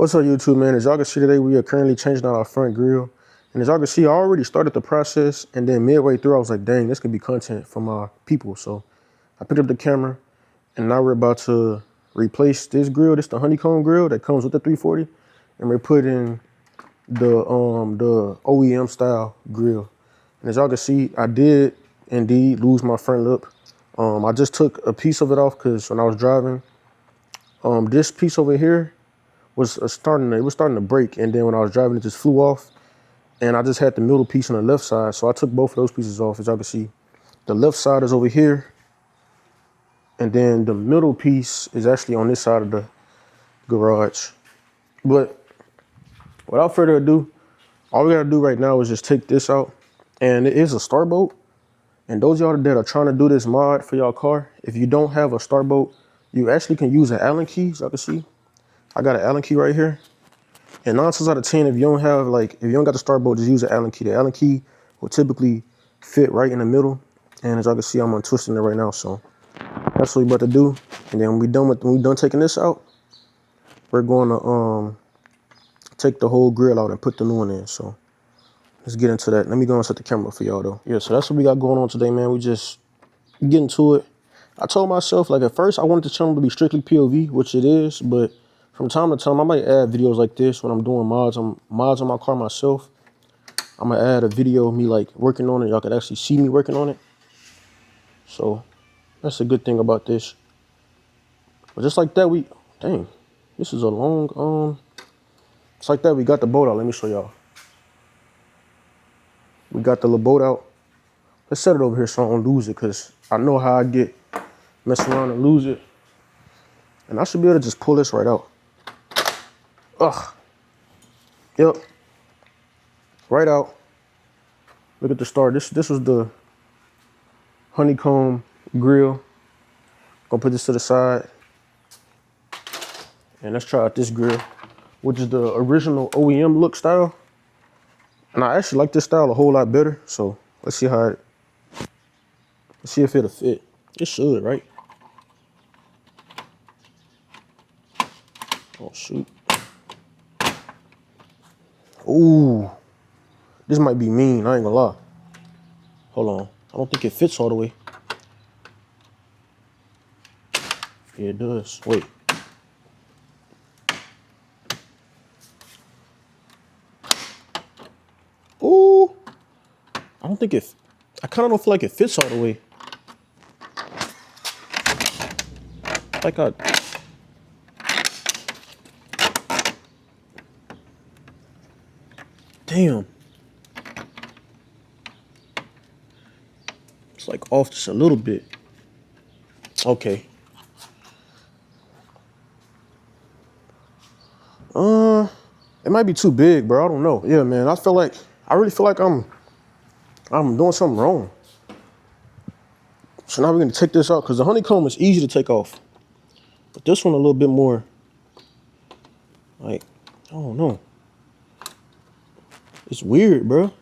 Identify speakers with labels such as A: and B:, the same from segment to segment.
A: What's up, YouTube, man? As y'all can see today, we are currently changing out our front grille. And as y'all can see, I already started the process. And then midway through, I was like, dang, this could be content for my people. So I picked up the camera, and now we're about to replace this grille. This is the honeycomb grille that comes with the 340. And we're putting the OEM style grille. And as y'all can see, I did indeed lose my front lip. I just took a piece of it off because when I was driving, this piece over here was starting to break, and then when I was driving, it just flew off, and I just had the middle piece on the left side, so I took both of those pieces off. As y'all can see, the left side is over here, and then the middle piece is actually on this side of the garage. But without further ado, all we gotta do right now is just take this out, and it is a starbolt. And those of y'all that are trying to do this mod for y'all car, if you don't have a starbolt, you actually can use an Allen key. As y'all can see, I got an Allen key right here. And 9 times out of 10, if you don't got the starbolt, just use an Allen key. The Allen key will typically fit right in the middle. And as y'all can see, I'm untwisting it right now. So that's what we're about to do. And then when we done taking this out, we're going to take the whole grill out and put the new one in. So let's get into that. Let me go and set the camera for y'all though. Yeah, so that's what we got going on today, man. We just getting to it. I told myself, like, at first I wanted the channel to be strictly POV, which it is, but from time to time I might add videos like this when I'm doing mods on my car myself. I'm gonna add a video of me like working on it. Y'all could actually see me working on it. So that's a good thing about this. But just like that, dang, this is a long, just like that, we got the boat out. Let me show y'all. We got the little boat out. Let's set it over here so I don't lose it, because I know how I get mess around and lose it. And I should be able to just pull this right out. Ugh. Yep. Right out. Look at the start. This was the honeycomb grill. Gonna put this to the side. And let's try out this grill, which is the original OEM look style. And I actually like this style a whole lot better. So let's see let's see if it'll fit. It should, right? Oh shoot. Ooh. This might be mean, I ain't gonna lie. Hold on. I don't think it fits all the way. Yeah, it does. Wait. Ooh. I don't think I kind of don't feel like it fits all the way. Like damn. It's like off just a little bit. Okay. It might be too big, bro. I don't know. Yeah, man. I really feel like I'm doing something wrong. So now we're gonna take this out, because the honeycomb is easy to take off. But this one a little bit more, like, I don't know. It's weird, bro.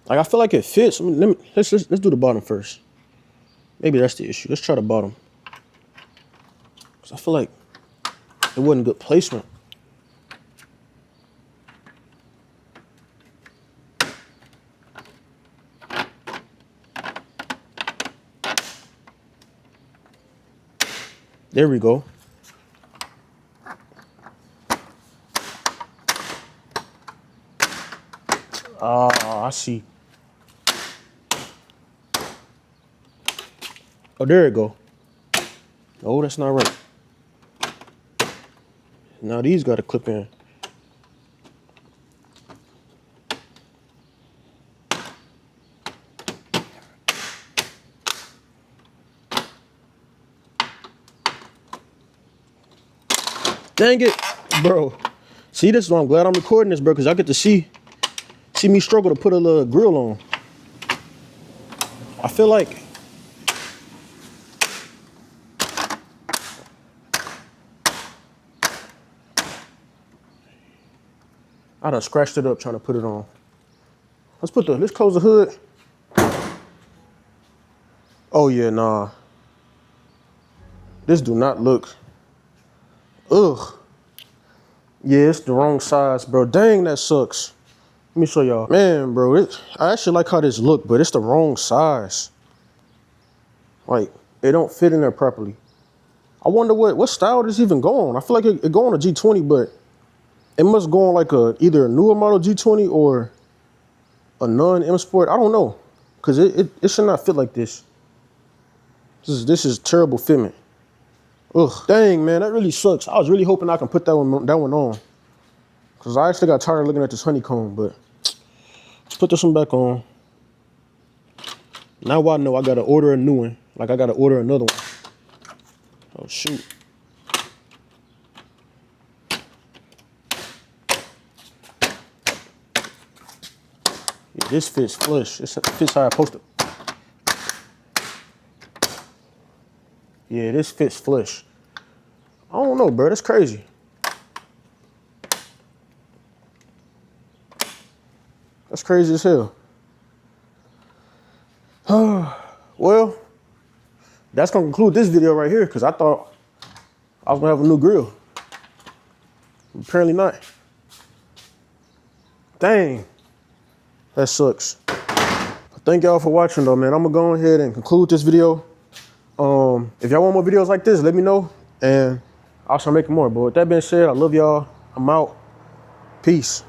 A: Like, I feel like it fits. I mean, let's do the bottom first. Maybe that's the issue. Let's try the bottom. Because I feel like it wasn't good placement. There we go. I see. Oh, there it go. Oh, that's not right. Now these got to clip in. Dang it, bro. See, this is why I'm glad I'm recording this, bro, because I get to see me struggle to put a little grill on. I feel like I done scratched it up trying to put it on. Let's close the hood. Oh yeah, nah. This do not look, ugh. Yeah, it's the wrong size, bro. Dang, that sucks. Let me show y'all. Man, bro, I actually like how this look, but it's the wrong size. Like, it don't fit in there properly. I wonder what style this even go on. I feel like it go on a G20, but it must go on like either a newer model G20 or a non-M Sport. I don't know, cause it should not fit like this. This is terrible fitment. Ugh, dang man, that really sucks. I was really hoping I can put that one on, cause I actually got tired of looking at this honeycomb. But let's put this one back on. Now I know I gotta order a new one. Like I gotta order another one. Oh shoot. Yeah, this fits flush. It fits how I supposed to. Yeah, this fits flush. I don't know, bro. That's crazy. That's crazy as hell. Well, that's gonna conclude this video right here, because I thought I was gonna have a new grill. Apparently not. Dang. That sucks. Thank y'all for watching though, man. I'm gonna go ahead and conclude this video. If y'all want more videos like this, let me know and I'll start making more. But with that being said, I love y'all. I'm out. Peace.